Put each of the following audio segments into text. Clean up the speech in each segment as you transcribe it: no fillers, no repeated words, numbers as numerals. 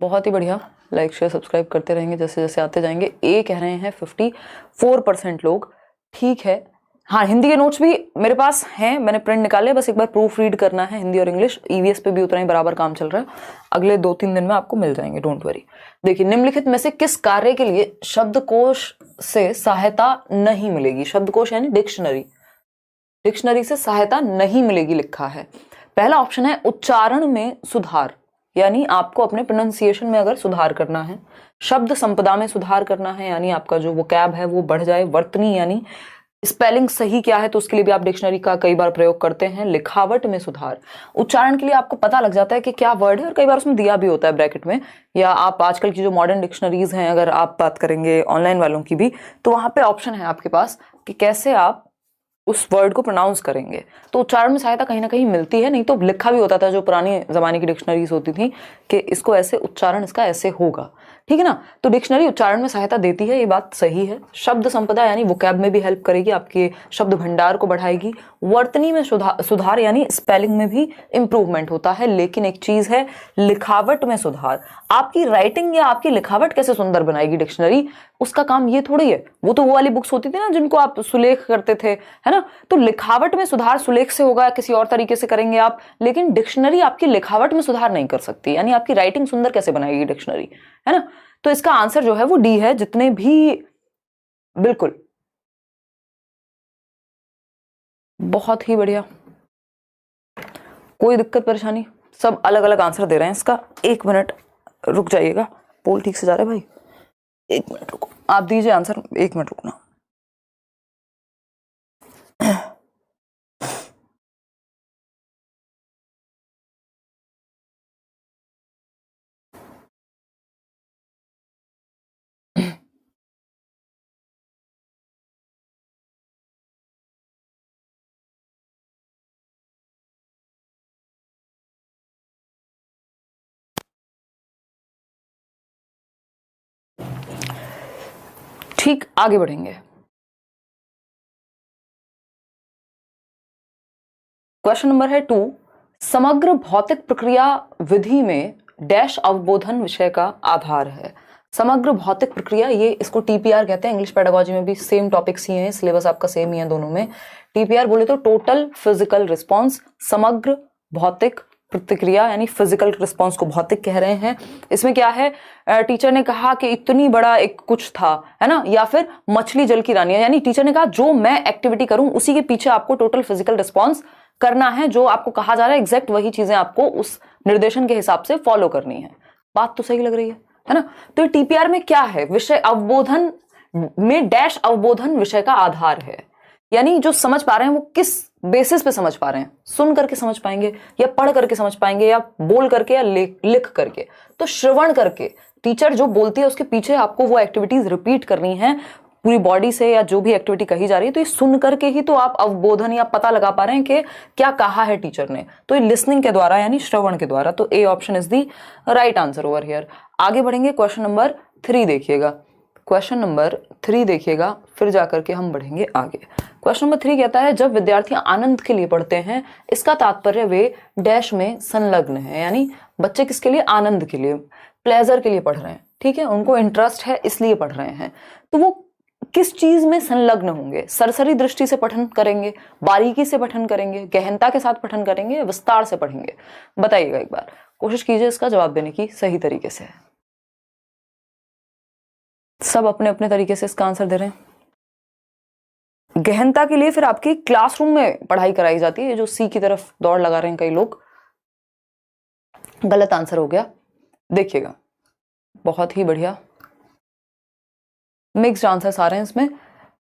बहुत ही बढ़िया, like share subscribe करते रहेंगे जैसे जैसे आते जाएंगे। ए कह रहे हैं 54% लोग, ठीक है। हाँ, हिंदी के नोट्स भी मेरे पास हैं, मैंने प्रिंट निकाले, बस एक बार प्रूफ रीड करना है। हिंदी और इंग्लिश ईवीएस पे भी उतना ही बराबर काम चल रहा है, अगले 2-3 दिन में आपको मिल जाएंगे, डोंट वरी। देखिए, निम्नलिखित में से किस कार्य के लिए शब्दकोश से सहायता नहीं मिलेगी? शब्दकोश यानी डिक्शनरी, डिक्शनरी से सहायता नहीं मिलेगी लिखा है। पहला ऑप्शन है उच्चारण में सुधार, यानी आपको अपने प्रोनाउंसिएशन में अगर सुधार करना है। शब्द संपदा में सुधार करना है, यानी आपका जो वोकैब है वो बढ़ जाए। वर्तनी यानी स्पेलिंग सही क्या है, तो उसके लिए भी आप डिक्शनरी का कई बार प्रयोग करते हैं। लिखावट में सुधार, उच्चारण के लिए आपको पता लग जाता है कि क्या वर्ड है, और कई बार उसमें दिया भी होता है ब्रैकेट में, या आप आजकल की जो मॉडर्न डिक्शनरीज हैं, अगर आप बात करेंगे ऑनलाइन वालों की भी, तो वहां पे ऑप्शन है आपके पास कि कैसे आप उस वर्ड को प्रोनाउंस करेंगे। तो उच्चारण में सहायता कहीं ना कहीं मिलती है, नहीं तो लिखा भी होता था जो पुरानी जमाने की डिक्शनरीज होती थी कि इसको ऐसे, उच्चारण इसका ऐसे होगा, ठीक है ना। तो डिक्शनरी उच्चारण में सहायता देती है, ये बात सही है। शब्द संपदा यानी वोकैब में भी हेल्प करेगी, आपके शब्द भंडार को बढ़ाएगी। वर्तनी में सुधार यानी स्पेलिंग में भी इंप्रूवमेंट होता है। लेकिन एक चीज है, लिखावट में सुधार, आपकी राइटिंग या आपकी लिखावट कैसे सुंदर बनाएगी डिक्शनरी, उसका काम ये थोड़ी है। वो तो वो वाली बुक्स होती थी ना जिनको आप सुलेख करते थे, है ना। तो लिखावट में सुधार सुलेख से होगा, किसी और तरीके से करेंगे आप, लेकिन डिक्शनरी आपकी लिखावट में सुधार नहीं कर सकती, यानी आपकी राइटिंग सुंदर कैसे बनाएगी डिक्शनरी, है ना। तो इसका आंसर जो है वो डी है, जितने भी, बिल्कुल, बहुत ही बढ़िया, कोई दिक्कत परेशानी, सब अलग अलग आंसर दे रहे हैं इसका। 1 मिनट रुक जाइएगा, पोल ठीक से जा रहा है भाई, 1 मिनट रुको, आप दीजिए आंसर, 1 मिनट रुकना। ठीक, आगे बढ़ेंगे। क्वेश्चन नंबर है 2, समग्र भौतिक प्रक्रिया विधि में डैश अवबोधन विषय का आधार है। समग्र भौतिक प्रक्रिया, ये इसको टीपीआर कहते हैं। इंग्लिश पेडागोजी में भी सेम टॉपिक्स ही हैं, सिलेबस आपका सेम ही है दोनों में। टीपीआर बोले तो टोटल फिजिकल रिस्पॉन्स, समग्र भौतिक प्रतिक्रिया यानी फिजिकल रिस्पॉन्स को भौतिक कह रहे हैं। इसमें क्या है, टीचर ने कहा कि इतनी बड़ा एक कुछ था, है ना, या फिर मछली जल की रानी है, यानी टीचर ने कहा जो मैं एक्टिविटी करूं उसी के पीछे आपको टोटल फिजिकल रिस्पॉन्स करना है, जो आपको कहा जा रहा है एग्जैक्ट वही चीजें आपको उस निर्देशन के हिसाब से फॉलो करनी है। बात तो सही लग रही है ना। तो टीपीआर में क्या है, विषय अवबोधन में डैश अवबोधन विषय का आधार है, यानी जो समझ पा रहे हैं वो किस बेसिस पे समझ पा रहे हैं, सुन करके समझ पाएंगे या पढ़ करके समझ पाएंगे या बोल करके या लिख करके। तो श्रवण करके, टीचर जो बोलती है उसके पीछे आपको वो एक्टिविटीज रिपीट करनी है पूरी बॉडी से, या जो भी एक्टिविटी कही जा रही है, तो ये सुन करके ही तो आप अवबोधन या पता लगा पा रहे हैं कि क्या कहा है टीचर ने, तो ये लिसनिंग के द्वारा यानी श्रवण के द्वारा। तो A option is the right answer over here. आगे बढ़ेंगे, क्वेश्चन नंबर 3 देखिएगा, क्वेश्चन नंबर 3 देखिएगा, फिर जाकर के हम बढ़ेंगे आगे। क्वेश्चन नंबर 3 कहता है, जब विद्यार्थी आनंद के लिए पढ़ते हैं, इसका तात्पर्य वे डैश में संलग्न है, यानी बच्चे किसके लिए, आनंद के लिए, प्लेजर के लिए पढ़ रहे हैं, ठीक है, उनको इंटरेस्ट है इसलिए पढ़ रहे हैं। तो वो किस चीज में संलग्न होंगे, सरसरी दृष्टि से पठन करेंगे, बारीकी से पठन करेंगे, गहनता के साथ पठन करेंगे, या विस्तार से पढ़ेंगे? बताइएगा, एक बार कोशिश कीजिए इसका जवाब देने की सही तरीके से। सब अपने अपने तरीके से इसका आंसर दे रहे हैं। गहनता के लिए फिर आपकी क्लासरूम में पढ़ाई कराई जाती है, जो सी की तरफ दौड़ लगा रहे हैं कई लोग, गलत आंसर हो गया। देखिएगा, बहुत ही बढ़िया, मिक्स्ड आंसर्स आ रहे हैं इसमें,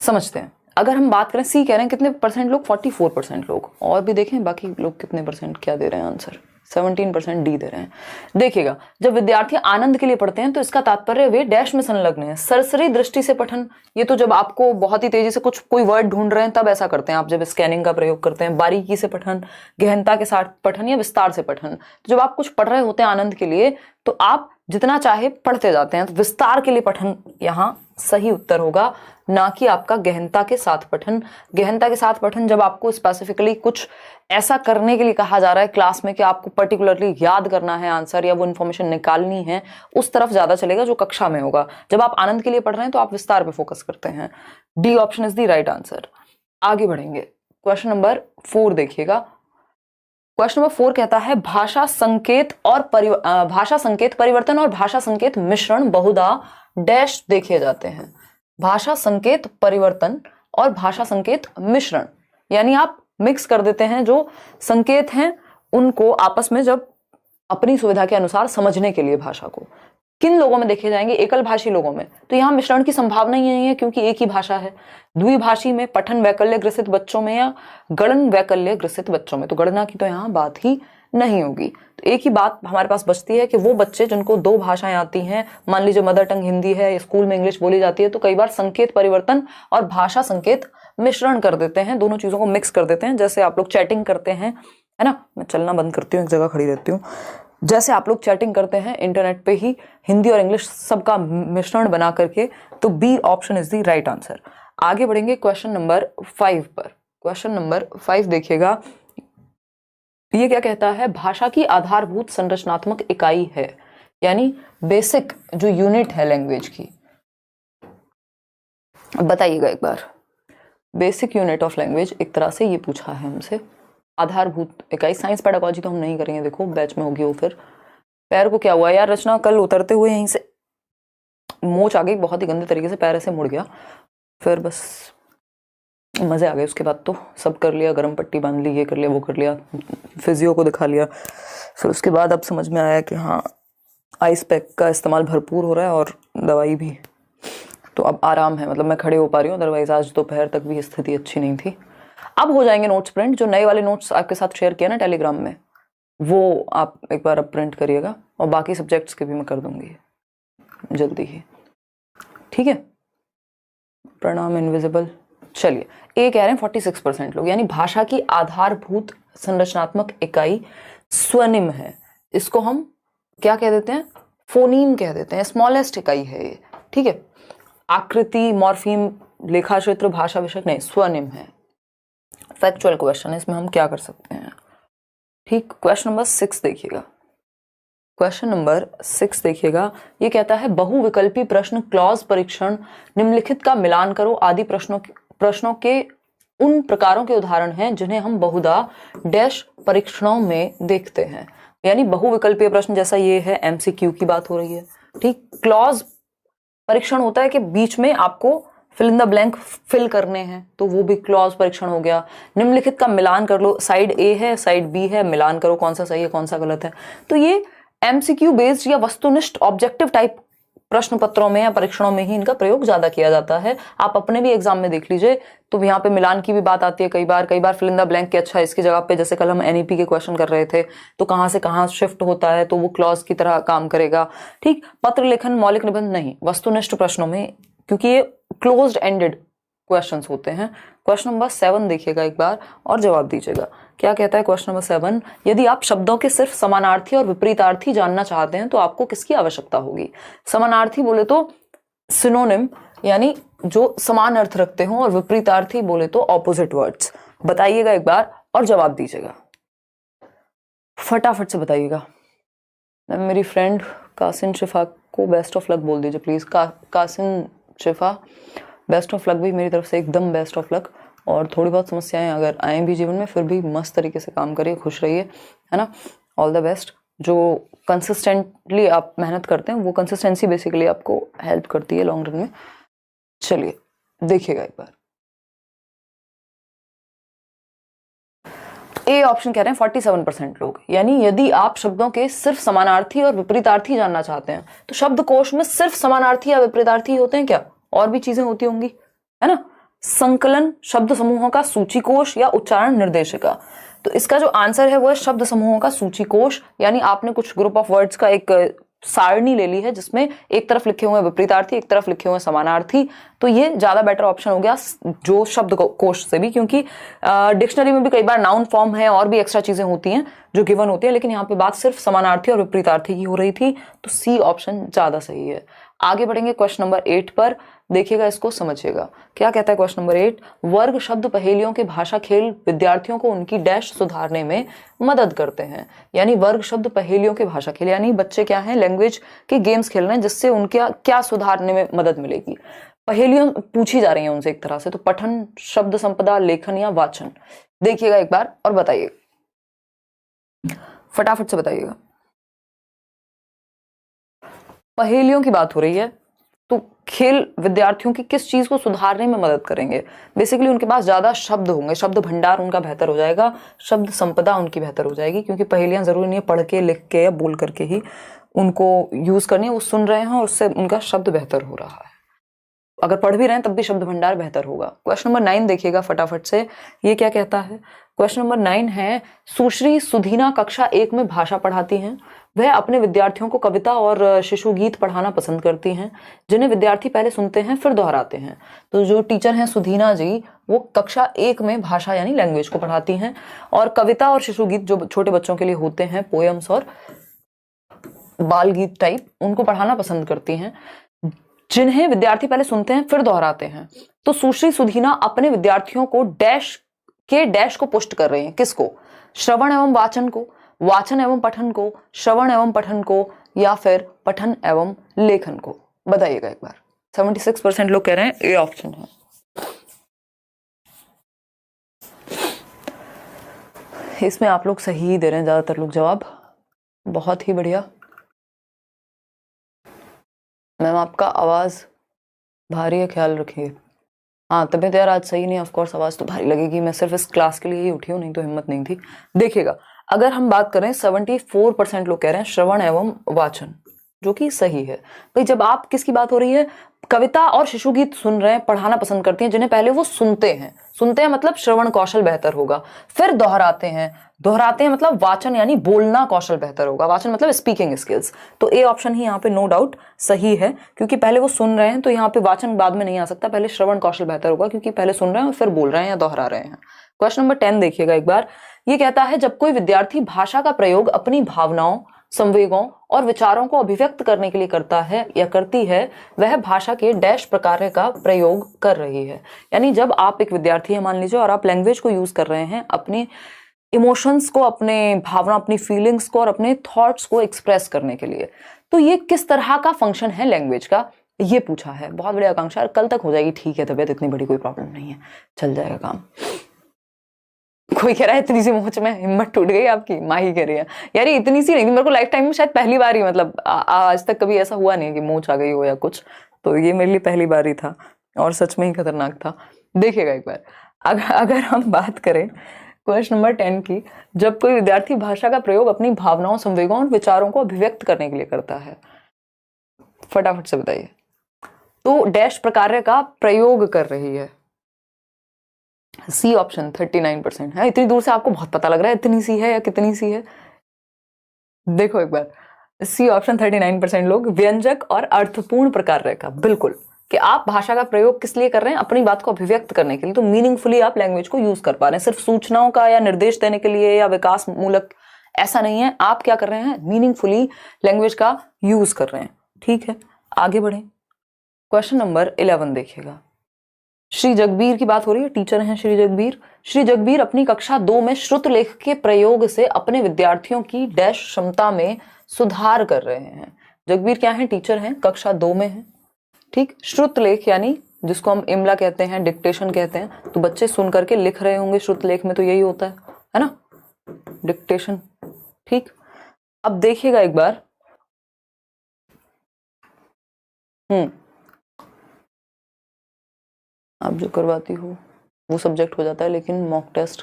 समझते हैं। अगर हम बात करें, सी कह रहे हैं कितने परसेंट लोग, 44% लोग, और भी देखें बाकी लोग कितने परसेंट क्या दे रहे हैं आंसर, 17% डी दे रहे हैं। देखिएगा, जब विद्यार्थी आनंद के लिए पढ़ते हैं तो इसका तात्पर्य वे डैश में संलग्न है, सरसरी दृष्टि से पठन, ये तो जब आपको बहुत ही तेजी से कुछ कोई वर्ड ढूंढ रहे हैं तब ऐसा करते हैं आप, जब स्कैनिंग का प्रयोग करते हैं। बारीकी से पठन, गहनता के साथ पठन, या विस्तार से पठन, तो जब आप कुछ पढ़ रहे होते हैं आनंद के लिए, तो आप जितना चाहे पढ़ते जाते हैं। तो विस्तार के लिए पठन यहाँ सही उत्तर होगा, ना कि आपका गहनता के साथ पठन। गहनता के साथ पठन जब आपको स्पेसिफिकली कुछ ऐसा करने के लिए कहा जा रहा है क्लास में कि आपको पर्टिकुलरली याद करना है आंसर या वो इन्फॉर्मेशन निकालनी है, उस तरफ ज्यादा चलेगा जो कक्षा में होगा। जब आप आनंद के लिए पढ़ रहे हैं तो आप विस्तार पे फोकस करते हैं। D option is the right answer. आगे बढ़ेंगे, क्वेश्चन नंबर 4 देखिएगा। क्वेश्चन नंबर 4 कहता है भाषा संकेत परिवर्तन और भाषा संकेत मिश्रण बहुधा डैश देखे जाते हैं। भाषा संकेत परिवर्तन और भाषा संकेत मिश्रण, यानी आप मिक्स कर देते हैं जो संकेत हैं उनको आपस में, जब अपनी सुविधा के अनुसार समझने के लिए भाषा को। किन लोगों में देखे जाएंगे? एकल भाषी लोगों में। तो यहाँ मिश्रण की संभावना ही नहीं है क्योंकि एक ही भाषा है। द्विभाषी में, पठन वैकल्य ग्रसित बच्चों में या गणन वैकल्य ग्रसित बच्चों में, तो गणना की तो यहाँ बात ही नहीं होगी। तो एक ही बात हमारे पास बचती है कि वो बच्चे जिनको 2 भाषाएं आती हैं, मान लीजिए मदर टंग हिंदी है, स्कूल में इंग्लिश बोली जाती है, तो कई बार संकेत परिवर्तन और भाषा संकेत मिश्रण कर देते हैं, दोनों चीजों को मिक्स कर देते हैं। जैसे आप लोग चैटिंग करते हैं, है ना, मैं चलना बंद करती हूँ, एक जगह खड़ी रहती हूँ। जैसे आप लोग चैटिंग करते हैं इंटरनेट पे ही, हिंदी और इंग्लिश सबका मिश्रण बना करके, तो B option is the right answer. आगे बढ़ेंगे क्वेश्चन नंबर 5 पर। क्वेश्चन नंबर 5 देखिएगा, ये क्या कहता है? भाषा की आधारभूत संरचनात्मक इकाई है, यानी बेसिक जो यूनिट है लैंग्वेज की। बताइएगा एक बार, बेसिक यूनिट ऑफ लैंग्वेज एक तरह से ये पूछा है हमसे। आधारभूत इकाई, साइंस पेडागोजी तो हम नहीं करेंगे, देखो बैच में होगी वो। फिर पैर को क्या हुआ यार रचना? कल उतरते हुए यहीं से मोच आ गई, बहुत ही गंदे तरीके से पैर ऐसे मुड़ गया, फिर बस मजे आ गए। उसके बाद तो सब कर लिया, गर्म पट्टी बांध ली, ये कर लिया, वो कर लिया, फिजियो को दिखा लिया। फिर उसके बाद अब समझ में आया कि हाँ आइस पैक का इस्तेमाल भरपूर हो रहा है और दवाई भी, तो अब आराम है, मतलब मैं खड़े हो पा रही हूँ। अदरवाइज आज दोपहर तक भी स्थिति अच्छी नहीं थी। अब हो जाएंगे नोट्स प्रिंट, जो नए वाले नोट्स आपके साथ शेयर किया ना टेलीग्राम में, वो आप एक बार अब प्रिंट करिएगा, और बाकी सब्जेक्ट्स के भी मैं कर दूंगी जल्दी ही, ठीक है। प्रणाम इनविजिबल। चलिए, ए कह रहे हैं 46% लोग, यानी भाषा की आधारभूत संरचनात्मक इकाई स्वनिम है। इसको हम क्या कह देते हैं? फोनीम कह देते हैं, स्मॉलेस्ट इकाई है ये, ठीक है। आकृति, मॉर्फीम, लेखा क्षेत्र, भाषा विषयक नहीं, स्वनिम है। फैक्चुअल क्वेश्चन है, इसमें हम क्या कर सकते हैं, ठीक। क्वेश्चन नंबर 6 देखिएगा। क्वेश्चन नंबर 6 देखिएगा, ये कहता है बहुविकल्पी प्रश्न, क्लॉज परीक्षण, निम्नलिखित का मिलान करो आदि प्रश्नों के उन प्रकारों के उदाहरण हैं जिन्हें हम बहुधा डैश परीक्षणों में देखते हैं। यानी बहुविकल्पीय प्रश्न जैसा ये है, एमसीक्यू की बात हो रही है, ठीक। क्लॉज परीक्षण होता है कि बीच में आपको fill in the blank fill करने हैं, तो वो भी क्लॉज परीक्षण हो गया। निम्नलिखित का मिलान कर लो, साइड ए है, साइड बी है, मिलान करो कौन सा सही है कौन सा गलत है। तो ये एमसीक्यू बेस्ड या वस्तुनिष्ठ ऑब्जेक्टिव टाइप प्रश्न पत्रों में या परीक्षणों में ही इनका प्रयोग ज्यादा किया जाता है। आप अपने भी एग्जाम में देख लीजिए, तो यहाँ पे मिलान की भी बात आती है कई बार फिल इन द ब्लैंक के, अच्छा इसकी जगह पे, जैसे कल हम एनईपी के क्वेश्चन कर रहे थे, तो कहाँ से कहाँ शिफ्ट होता है, तो वो क्लॉज की तरह काम करेगा, ठीक। पत्र लेखन, मौलिक निबंध नहीं, वस्तुनिष्ठ प्रश्नों में, क्योंकि ये क्लोज्ड एंडेड क्वेश्चंस होते हैं। क्वेश्चन नंबर 7 देखिएगा एक बार और जवाब दीजिएगा। क्या कहता है क्वेश्चन नंबर 7? यदि आप शब्दों के सिर्फ समानार्थी और विपरीतार्थी जानना चाहते हैं तो आपको किसकी आवश्यकता होगी? समानार्थी बोले तो सिनोनिम, यानी जो समान अर्थ रखते हो, और विपरीतार्थी बोले तो ऑपोजिट वर्ड्स। बताइएगा एक बार और जवाब दीजिएगा, फटाफट से बताइएगा। मेरी फ्रेंड कासिन शिफा को बेस्ट ऑफ लक बोल दीजिए please. Kasun Shifa, best of luck भी मेरी तरफ से, एकदम बेस्ट ऑफ लक। और थोड़ी बहुत समस्याएं अगर आए भी जीवन में, फिर भी मस्त तरीके से काम करिए, खुश रहिए, है ना। All the best. जो कंसिस्टेंटली आप मेहनत करते हैं, वो कंसिस्टेंसी बेसिकली आपको हेल्प करती है लॉन्ग रन में। चलिए देखिएगा एक बार, ए ऑप्शन कह रहे हैं 47% लोग, यानी यदि आप शब्दों के सिर्फ समानार्थी और विपरीतार्थी जानना चाहते हैं, तो शब्दकोश में सिर्फ समानार्थी या विपरीतार्थी होते हैं क्या? और भी चीजें होती होंगी, है ना। संकलन शब्द समूहों का सूचीकोश या उच्चारण निर्देशिका, तो इसका जो आंसर है वो है शब्द समूहों का सूचीकोश। यानी आपने कुछ ग्रुप ऑफ वर्ड्स का एक सारणी ले ली है जिसमें एक तरफ लिखे हुए विपरीतार्थी, एक तरफ लिखे हुए समानार्थी, तो ये ज्यादा बेटर ऑप्शन हो गया जो शब्द कोश से भी, क्योंकि डिक्शनरी में भी कई बार नाउन फॉर्म है और भी एक्स्ट्रा चीजें होती हैं जो गिवन होती है, लेकिन यहाँ पे बात सिर्फ समानार्थी और विपरीतार्थी की हो रही थी, तो सी ऑप्शन ज्यादा सही है। आगे बढ़ेंगे क्वेश्चन नंबर 8 पर, देखिएगा इसको समझिएगा। क्या कहता है क्वेश्चन नंबर 8, वर्ग शब्द पहेलियों के भाषा खेल विद्यार्थियों को उनकी डैश सुधारने में मदद करते हैं। यानी वर्ग शब्द पहेलियों के भाषा खेल, यानी बच्चे क्या हैं, लैंग्वेज के गेम्स खेल रहे हैं, जिससे उनके क्या सुधारने में मदद मिलेगी। पहेलियां पूछी जा रही हैं उनसे एक तरह से, तो पठन, शब्द संपदा, लेखन या वाचन। देखिएगा एक बार और बताइए, फटाफट से बताइएगा। पहेलियों की बात हो रही है, तो खेल विद्यार्थियों की किस चीज को सुधारने में मदद करेंगे? बेसिकली उनके पास ज्यादा शब्द होंगे, शब्द भंडार उनका बेहतर हो जाएगा, शब्द संपदा उनकी बेहतर हो जाएगी, क्योंकि पहेलियां जरूरी नहीं है पढ़ के, लिख के या बोल करके ही उनको यूज करनी है, वो सुन रहे हैं और उससे उनका शब्द बेहतर हो रहा है। अगर पढ़ भी रहे हैं तब भी शब्द भंडार बेहतर होगा। क्वेश्चन नंबर 9 देखिएगा फटाफट से, ये क्या कहता है? क्वेश्चन नंबर 9 है, सुश्री सुधीना कक्षा 1 में भाषा पढ़ाती हैं। वह अपने विद्यार्थियों को कविता और शिशु गीत पढ़ाना पसंद करती हैं, जिन्हें विद्यार्थी पहले सुनते हैं फिर दोहराते हैं। तो जो टीचर हैं सुधीना जी, वो कक्षा 1 में भाषा यानी लैंग्वेज को पढ़ाती हैं, और कविता और शिशु गीत जो छोटे बच्चों के लिए होते हैं, पोएम्स और बाल गीत टाइप, उनको पढ़ाना पसंद करती हैं, जिन्हें विद्यार्थी पहले सुनते हैं फिर दोहराते हैं। तो सुश्री सुधीना अपने विद्यार्थियों को डैश को पुष्ट कर रहे हैं, किसको? श्रवण एवं वाचन को, वाचन एवं पठन को, श्रवण एवं पठन को, या फिर पठन एवं लेखन को। बताइएगा एक बार। 76% लोग कह रहे हैं ए ऑप्शन है। इसमें आप लोग सही दे रहे हैं ज्यादातर लोग जवाब, बहुत ही बढ़िया। मैम आपका आवाज भारी है, ख्याल रखिए। हाँ, तबीयत यार आज सही नहीं, ऑफ कोर्स आवाज तो भारी लगेगी, मैं सिर्फ इस क्लास के लिए ही उठी हूँ, नहीं तो हिम्मत नहीं थी। देखिएगा, अगर हम बात करें 74% लोग कह रहे हैं श्रवण एवं वाचन, जो कि सही है। भाई जब आप किसकी बात हो रही है, कविता और शिशु गीत सुन रहे हैं, पढ़ाना पसंद करती हैं, जिन्हें पहले वो सुनते हैं मतलब श्रवण कौशल बेहतर होगा, फिर दोहराते हैं मतलब वाचन यानी बोलना कौशल बेहतर होगा, वाचन मतलब स्पीकिंग स्किल्स। तो ए ऑप्शन ही यहाँ पे नो डाउट सही है, क्योंकि पहले वो सुन रहे हैं, तो यहाँ पे वाचन बाद में नहीं आ सकता, पहले श्रवण कौशल बेहतर होगा, क्योंकि पहले सुन रहे हैं और फिर बोल रहे हैं या दोहरा रहे हैं। क्वेश्चन नंबर 10 देखिएगा एक बार। ये कहता है, जब कोई विद्यार्थी भाषा का प्रयोग अपनी भावनाओं, संवेगों और विचारों को अभिव्यक्त करने के लिए करता है या करती है, वह भाषा के डैश प्रकार का प्रयोग कर रही है। यानी जब आप एक विद्यार्थी है मान लीजिए, और आप लैंग्वेज को यूज कर रहे हैं अपने इमोशंस को, अपने भावना, अपनी फीलिंग्स को और अपने थॉट्स को एक्सप्रेस करने के लिए, तो ये किस तरह का फंक्शन है लैंग्वेज का, ये पूछा है। बहुत बड़ी आकांक्षा, कल तक हो जाएगी, ठीक है, तबीयत इतनी बड़ी कोई प्रॉब्लम नहीं है, चल जाएगा काम। कोई कह रहा है इतनी सी मोच में हिम्मत टूट गई आपकी, माही कह रही है यार ये इतनी सी नहीं, मेरे को लाइफ टाइम में शायद पहली बार ही, मतलब आज तक कभी ऐसा हुआ नहीं कि मोच आ गई हो या कुछ, तो ये मेरे लिए पहली बार ही था और सच में ही खतरनाक था। देखिएगा एक बार, अगर हम बात करें क्वेश्चन नंबर 10 की, जब कोई विद्यार्थी भाषा का प्रयोग अपनी भावनाओं, संवेगों और विचारों को अभिव्यक्त करने के लिए करता है, फटाफट से बताइए। तो डैश प्रकार का प्रयोग कर रही है, सी ऑप्शन 39% है। इतनी दूर से आपको बहुत पता लग रहा है इतनी सी है या कितनी सी है, देखो एक बार, सी ऑप्शन 39% लोग व्यंजक और अर्थपूर्ण प्रकार का, बिल्कुल, कि आप भाषा का प्रयोग किस लिए कर रहे हैं, अपनी बात को अभिव्यक्त करने के लिए, तो मीनिंगफुली आप लैंग्वेज को यूज कर पा रहे हैं, सिर्फ सूचनाओं का या निर्देश देने के लिए या विकास मूलक, ऐसा नहीं है। आप क्या कर रहे हैं, मीनिंगफुली लैंग्वेज का यूज कर रहे हैं, ठीक है। आगे बढ़े, क्वेश्चन नंबर 11 देखिएगा। श्री जगबीर की बात हो रही है, टीचर हैं श्री जगबीर। श्री जगबीर अपनी कक्षा 2 में श्रुतलेख के प्रयोग से अपने विद्यार्थियों की डैश क्षमता में सुधार कर रहे हैं। जगबीर क्या है, टीचर हैं, कक्षा 2 में है, ठीक। श्रुतलेख यानी जिसको हम इमला कहते हैं, डिक्टेशन कहते हैं, तो बच्चे सुन करके लिख रहे होंगे, श्रुतलेख में तो यही होता है ना, डिक्टेशन, ठीक। अब देखिएगा एक बार, आप जो करवाती हो वो सब्जेक्ट हो जाता है, लेकिन मॉक टेस्ट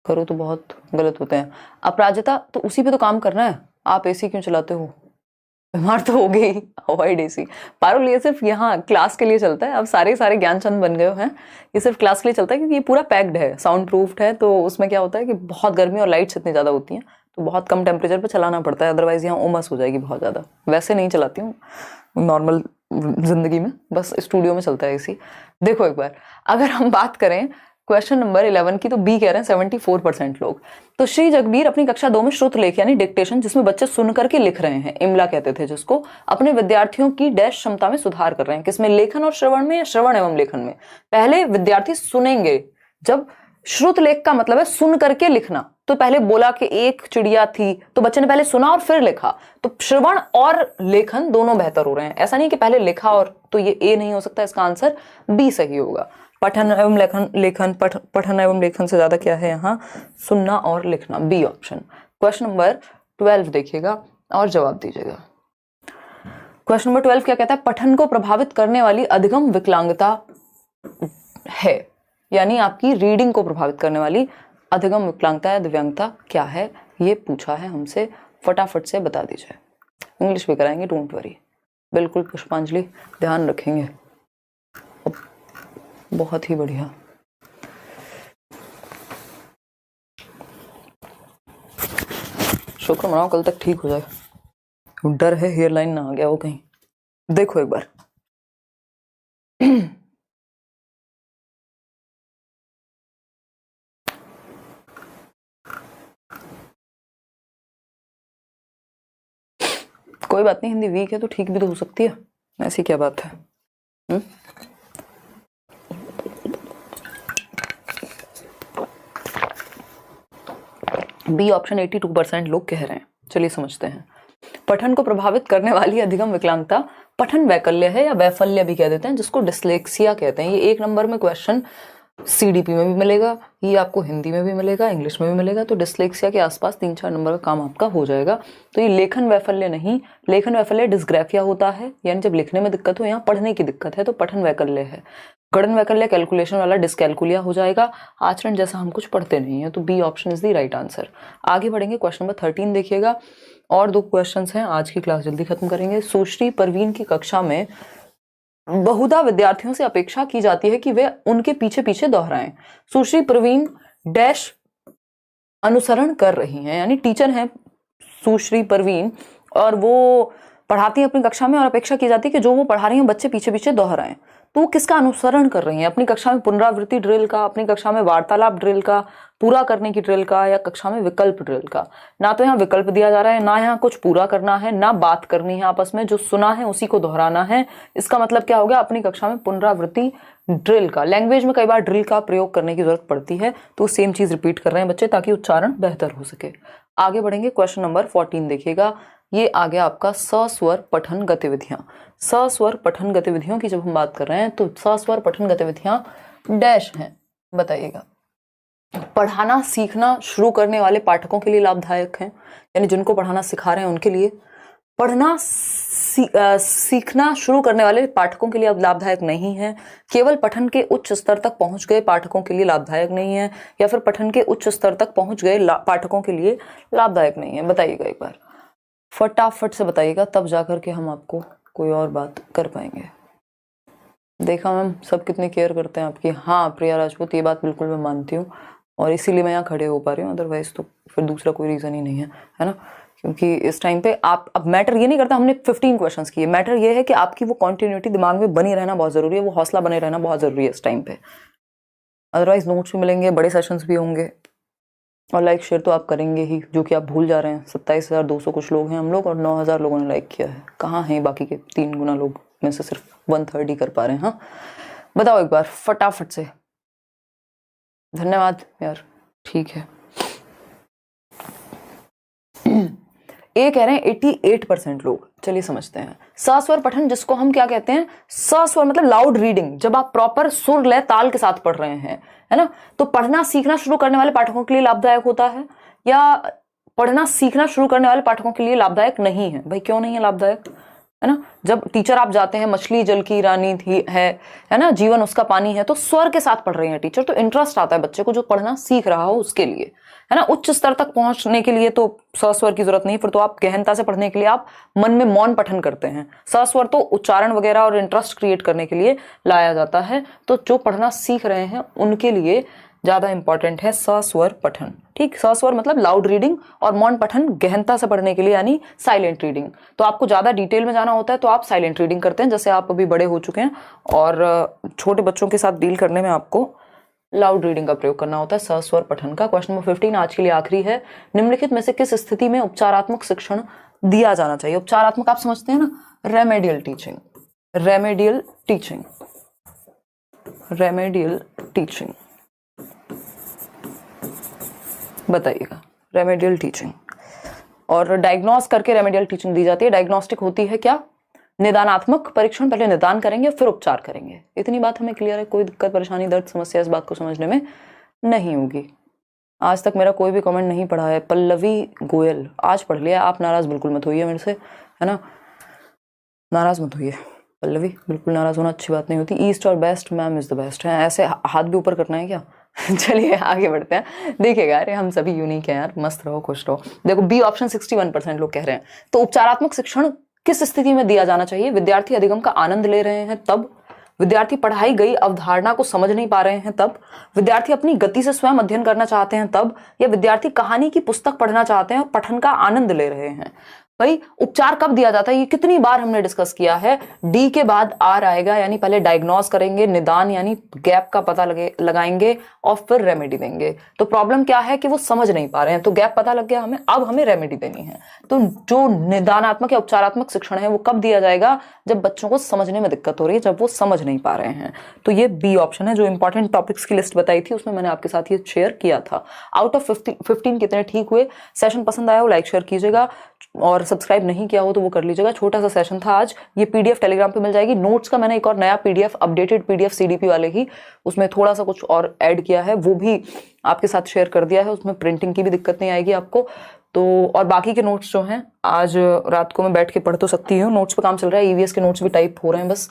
करो तो बहुत गलत होते हैं। अपराजिता, तो उसी पे तो काम करना है, आप एसी क्यों चलाते हो, बीमार तो हो गई, अवॉइड एसी। पारुल ये सिर्फ यहाँ क्लास के लिए चलता है, अब सारे ज्ञान चंद बन गए हैं, ये सिर्फ क्लास के लिए चलता है, क्योंकि ये पूरा पैक्ड है, साउंड प्रूफ्ड है, तो उसमें क्या होता है कि बहुत गर्मी और लाइट्स इतनी ज़्यादा होती हैं, तो बहुत कम टेम्परेचर पर चलाना पड़ता है, अदरवाइज यहाँ उमस हो जाएगी बहुत ज़्यादा। वैसे नहीं चलाती हूँ नॉर्मल जिंदगी में, बस स्टूडियो में चलता है एसी। देखो एक बार, अगर हम बात करें क्वेश्चन नंबर 11 की तो बी कह रहे हैं 74% लोग। तो श्री जगबीर अपनी कक्षा 2 में श्रुत लेख यानी डिक्टेशन, जिसमें बच्चे सुन करके लिख रहे हैं, इमला कहते थे जिसको, अपने विद्यार्थियों की डैश क्षमता में सुधार कर रहे हैं। किसमें? लेखन और श्रवण में या श्रवण एवं लेखन में? पहले विद्यार्थी सुनेंगे, जब श्रुत लेख का मतलब है सुन करके लिखना, तो पहले बोला कि एक चिड़िया थी, तो बच्चे ने पहले सुना और फिर लिखा, तो श्रवण और लेखन दोनों बेहतर हो रहे हैं। ऐसा नहीं कि पहले लिखा और, तो ये ए नहीं हो सकता, इसका आंसर बी सही होगा। पठन एवं लेखन पठन एवं लेखन से ज्यादा क्या है यहाँ? सुनना और लिखना, बी ऑप्शन। क्वेश्चन नंबर 12 देखिएगा और जवाब दीजिएगा। क्वेश्चन नंबर 12 क्या कहता है? पठन को प्रभावित करने वाली अधिगम विकलांगता है, यानी आपकी रीडिंग को प्रभावित करने वाली अधिगम विकलांगता या दिव्यांगता क्या है, ये पूछा है हमसे। फटाफट से बता दीजिए। इंग्लिश भी कराएंगे, डोंट वरी, बिल्कुल पुष्पांजलि, ध्यान रखेंगे। बहुत ही बढ़िया। शुक्र मनाओ कल तक ठीक हो जाए। डर है हेयर लाइन ना आ गया हो कहीं। देखो एक बार कोई बात नहीं, हिंदी वीक है तो ठीक भी तो हो सकती है, ऐसी क्या बात है। बी ऑप्शन 82% लोग कह रहे हैं। चलिए समझते हैं। पठन को प्रभावित करने वाली अधिगम विकलांगता पठन वैकल्य है या वैफल्य भी कह देते हैं, जिसको डिस्लेक्सिया कहते हैं। ये 1 नंबर में क्वेश्चन सीडीपी में भी मिलेगा, ये आपको हिंदी में भी मिलेगा, इंग्लिश में भी मिलेगा। तो डिस्लेक्सिया के आसपास 3-4 नंबर का काम आपका हो जाएगा। तो ये लेखन वैफल्य नहीं, लेखन वैफल्य डिस्ग्राफिया होता है, यानी जब लिखने में दिक्कत हो, यहाँ पढ़ने की दिक्कत है, तो पठन वैकल्य है। गणन वैकल्य कैलकुलेशन वाला डिस्कैलकुलिया हो जाएगा। आचरण जैसा हम कुछ पढ़ते नहीं है, तो B option is the right answer. आगे बढ़ेंगे, क्वेश्चन नंबर 13 देखिएगा। और 2 क्वेश्चंस हैं, आज की क्लास जल्दी खत्म करेंगे। सुश्री परवीन की कक्षा में बहुधा विद्यार्थियों से अपेक्षा की जाती है कि वे उनके पीछे पीछे दोहराएं। सुश्री परवीन डैश अनुसरण कर रही हैं, यानी टीचर हैं सुश्री परवीन और वो पढ़ाती हैं अपनी कक्षा में, और अपेक्षा की जाती है कि जो वो पढ़ा रही हैं बच्चे पीछे पीछे दोहराएं। तो वो किसका अनुसरण कर रही हैं? अपनी कक्षा में पुनरावृत्ति ड्रिल का, अपनी कक्षा में वार्तालाप ड्रिल का, पूरा करने की ड्रिल का, या कक्षा में विकल्प ड्रिल का? ना तो यहाँ विकल्प दिया जा रहा है, ना यहाँ कुछ पूरा करना है, ना बात करनी है आपस में, जो सुना है उसी को दोहराना है। इसका मतलब क्या हो गया? अपनी कक्षा में पुनरावृत्ति ड्रिल का। लैंग्वेज में कई बार ड्रिल का प्रयोग करने की जरूरत पड़ती है, तो सेम चीज रिपीट कर रहे हैं बच्चे ताकि उच्चारण बेहतर हो सके। आगे बढ़ेंगे, क्वेश्चन नंबर 14 देखिएगा। ये आ गया आपका सस्वर पठन गतिविधियां। सस्वर पठन गतिविधियों की जब हम बात कर रहे हैं तो सस्वर पठन गतिविधियां डैश हैं, बताइएगा। पढ़ाना सीखना शुरू करने वाले पाठकों के लिए लाभदायक हैं, यानी जिनको पढ़ाना सिखा रहे हैं उनके लिए। पढ़ना सीखना शुरू करने वाले पाठकों के लिए अब लाभदायक नहीं है। केवल पठन के उच्च स्तर तक पहुंच गए पाठकों के लिए लाभदायक नहीं है, या फिर पठन के उच्च स्तर तक पहुंच गए पाठकों के लिए लाभदायक नहीं है। बताइएगा एक बार, फटाफट से बताइएगा, तब जाकर के हम आपको कोई और बात कर पाएंगे। देखा मैम, सब कितनी केयर करते हैं आपकी। हाँ प्रिया राजपूत, ये बात बिल्कुल मैं मानती हूँ, और इसीलिए मैं यहाँ खड़े हो पा रही हूँ, अदरवाइज तो फिर दूसरा कोई रीज़न ही नहीं है ना। क्योंकि इस टाइम पे आप, अब मैटर ये नहीं करता हमने 15 क्वेश्चंस किए, मैटर ये है कि आपकी वो कॉन्टिन्यूटी दिमाग में बनी रहना बहुत ज़रूरी है, वो हौसला बने रहना बहुत ज़रूरी है इस टाइम पे। अदरवाइज नोट्स भी मिलेंगे, बड़े सेशंस भी होंगे, और लाइक शेयर तो आप करेंगे ही, जो कि आप भूल जा रहे हैं। 27,200 कुछ लोग हैं हम लोग, और 9,000 लोगों ने लाइक किया है। कहाँ हैं बाकी के 3 गुना लोग में से सिर्फ 1/3 ही कर पा रहे हैं। हाँ बताओ एक बार फटाफट से। धन्यवाद यार, ठीक है। ए कह रहे हैं 88% लोग। चलिए समझते हैं। सस्वर पठन, जिसको हम क्या कहते हैं? सस्वर मतलब लाउड रीडिंग, जब आप प्रॉपर सुर लय ताल के साथ पढ़ रहे हैं, है ना। तो पढ़ना सीखना शुरू करने वाले पाठकों के लिए लाभदायक होता है, या पढ़ना सीखना शुरू करने वाले पाठकों के लिए लाभदायक नहीं है? भाई क्यों नहीं है लाभदायक, है ना। जब टीचर आप जाते हैं, मछली जल की रानी थी है ना, जीवन उसका पानी है, तो स्वर के साथ पढ़ रहे हैं टीचर, तो इंटरेस्ट आता है बच्चे को जो पढ़ना सीख रहा हो उसके लिए, है ना। उच्च स्तर तक पहुंचने के लिए तो सस्वर की जरूरत नहीं, फिर तो आप गहनता से पढ़ने के लिए आप मन में मौन पठन करते हैं। सस्वर तो उच्चारण वगैरह और इंटरेस्ट क्रिएट करने के लिए लाया जाता है, तो जो पढ़ना सीख रहे हैं उनके लिए ज्यादा इंपॉर्टेंट है सस्वर पठन। ठीक, सस्वर मतलब लाउड रीडिंग, और मौन पठन गहनता से पढ़ने के लिए यानी साइलेंट रीडिंग। तो आपको ज्यादा डिटेल में जाना होता है तो आप साइलेंट रीडिंग करते हैं, जैसे आप अभी बड़े हो चुके हैं और छोटे बच्चों के साथ डील करने में आपको लाउड रीडिंग का प्रयोग करना होता है, सस्वर पठन का। क्वेश्चन नंबर 15 आज के लिए आखिरी है। निम्नलिखित में से किस स्थिति में उपचारात्मक शिक्षण दिया जाना चाहिए? उपचारात्मक आप समझते हैं ना, remedial teaching, remedial teaching, remedial teaching, बताइएगा रेमेडियल टीचिंग। और डायग्नोस करके रेमेडियल टीचिंग दी जाती है। डायग्नोस्टिक होती है क्या? निदानात्मक परीक्षण, पहले निदान करेंगे फिर उपचार करेंगे। इतनी बात हमें क्लियर है, कोई दिक्कत परेशानी दर्द समस्या इस बात को समझने में नहीं होगी। आज तक मेरा कोई भी कमेंट नहीं पढ़ा है। पल्लवी गोयल आज पढ़ लिया, आप नाराज बिल्कुल मत होइए मेरे से, है ना, नाराज मत होइए पल्लवी, बिल्कुल नाराज होना अच्छी बात नहीं होती। ईस्ट और best, ma'am is the best है, ऐसे हाथ भी ऊपर करना है क्या? चलिए आगे बढ़ते हैं। देखिएगा, अरे हम सभी यूनिक हैं यार, मस्त रहो खुश रहो। देखो बी ऑप्शन 61% लोग कह रहे हैं। तो उपचारात्मक शिक्षण किस स्थिति में दिया जाना चाहिए? विद्यार्थी अधिगम का आनंद ले रहे हैं तब, विद्यार्थी पढ़ाई गई अवधारणा को समझ नहीं पा रहे हैं तब, विद्यार्थी अपनी गति से स्वयं अध्ययन करना चाहते हैं तब, या विद्यार्थी कहानी की पुस्तक पढ़ना चाहते हैं और पठन का आनंद ले रहे हैं। भाई उपचार कब दिया जाता है ये कितनी बार हमने डिस्कस किया है। डी के बाद आर आएगा, यानी पहले डायग्नोस करेंगे, निदान यानी गैप का पता लगाएंगे और फिर रेमेडी देंगे। तो प्रॉब्लम क्या है कि वो समझ नहीं पा रहे हैं, तो गैप पता लग गया हमें, अब हमें रेमेडी देनी है। तो जो निदानात्मक या उपचारात्मक शिक्षण है वो कब दिया जाएगा? जब बच्चों को समझने में दिक्कत हो रही है, जब वो समझ नहीं पा रहे हैं। तो ये बी ऑप्शन है। जो इंपॉर्टेंट टॉपिक्स की लिस्ट बताई थी उसमें मैंने आपके साथ ये शेयर किया था। आउट ऑफ 15 कितने ठीक हुए? सेशन पसंद आया हो लाइक शेयर कीजिएगा, और सब्सक्राइब नहीं किया हो तो वो कर लीजिएगा। छोटा सा सेशन था आज। ये पीडीएफ टेलीग्राम पे मिल जाएगी। नोट्स का मैंने एक और नया पीडीएफ, अपडेटेड पीडीएफ सीडीपी वाले ही, उसमें थोड़ा सा कुछ और ऐड किया है, वो भी आपके साथ शेयर कर दिया है। उसमें प्रिंटिंग की भी दिक्कत नहीं आएगी आपको। तो और बाकी के नोट्स जो हैं आज रात को मैं बैठ के पढ़ तो सकती हूँ। नोट्स पे काम चल रहा है, ईवीएस के नोट्स भी टाइप हो रहे हैं, बस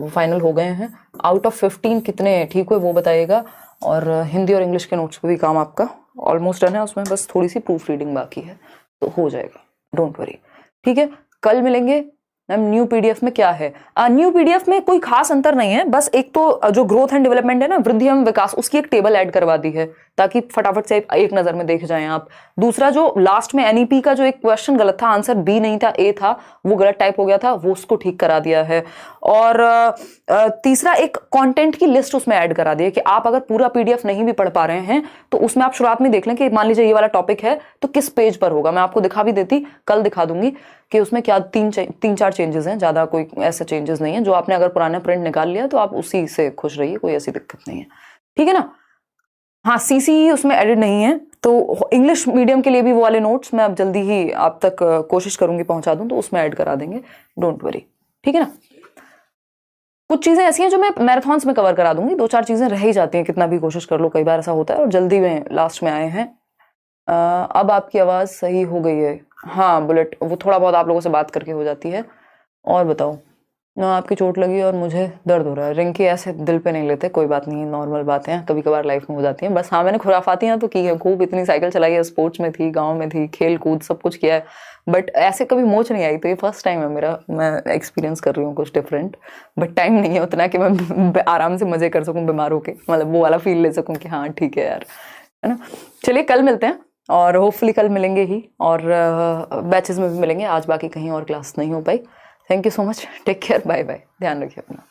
फाइनल हो गए हैं। आउट ऑफ 15 कितने ठीक हुए वो बताइएगा। और हिंदी और इंग्लिश के नोट्स पे भी काम आपका ऑलमोस्ट डन है, उसमें बस थोड़ी सी प्रूफ रीडिंग बाकी है, तो हो जाएगा, डोंट वरी। ठीक है, कल मिलेंगे। मैम न्यू पीडीएफ में क्या है? न्यू पीडीएफ में कोई खास अंतर नहीं है, बस एक तो जो ग्रोथ एंड डेवलपमेंट है ना, वृद्धि एवं विकास, उसकी एक टेबल ऐड करवा दी है ताकि फटाफट से एक नजर में देख जाएं आप। दूसरा जो लास्ट में एनईपी का जो एक क्वेश्चन गलत था, आंसर बी नहीं था ए था, वो गलत टाइप हो गया था, वो उसको ठीक करा दिया है। और तीसरा एक कंटेंट की लिस्ट उसमें ऐड करा दी है कि आप अगर पूरा पीडीएफ नहीं भी पढ़ पा रहे हैं तो उसमें आप शुरुआत में देख लें कि मान लीजिए ये वाला टॉपिक है तो किस पेज पर होगा। मैं आपको दिखा भी देती, कल दिखा दूंगी कि उसमें क्या तीन चार चेंजेस हैं, ज्यादा कोई ऐसे चेंजेस नहीं है। जो आपने अगर पुराना प्रिंट निकाल लिया तो आप उसी से खुश रहिए, कोई ऐसी दिक्कत नहीं है। ठीक है ना? हाँ, सीसी उसमें एडिट नहीं है। तो इंग्लिश मीडियम के लिए भी वो वाले नोट्स मैं अब जल्दी ही आप तक कोशिश करूंगी पहुंचा दूं, तो उसमें ऐड करा देंगे, डोंट वरी। ठीक है ना? कुछ चीजें ऐसी हैं जो मैं मैराथन्स में कवर करा दूंगी, 2-4 चीजें रह ही जाती हैं, कितना भी कोशिश कर लो, कई बार ऐसा होता है, और जल्दी में लास्ट में आए हैं। अब आपकी आवाज सही हो गई है। हाँ बुलेट, वो थोड़ा बहुत आप लोगों से बात करके हो जाती है। और बताओ ना, आपकी चोट लगी और मुझे दर्द हो रहा है। रिंकी ऐसे दिल पे नहीं लेते, कोई बात नहीं, नॉर्मल बातें हैं, कभी कभार लाइफ में हो जाती हैं। बस हाँ, मैंने खुराफातियां तो की है खूब, इतनी साइकिल चलाई है, स्पोर्ट्स में थी, गांव में थी, खेल कूद सब कुछ किया है, बट ऐसे कभी मोच नहीं आई। तो ये फर्स्ट टाइम है मेरा, मैं एक्सपीरियंस कर रही हूँ कुछ डिफरेंट, बट टाइम नहीं है उतना कि मैं आराम से मजे कर सकूँ बीमार होके, मतलब वो वाला फील ले सकूँ कि हाँ ठीक है यार, है ना। चलिए कल मिलते हैं, और होपफुली कल मिलेंगे ही, और बैचेस में भी मिलेंगे। आज बाकी कहीं और क्लास नहीं हो पाई। Thank you so much, take care, bye bye, ध्यान रखिए अपना।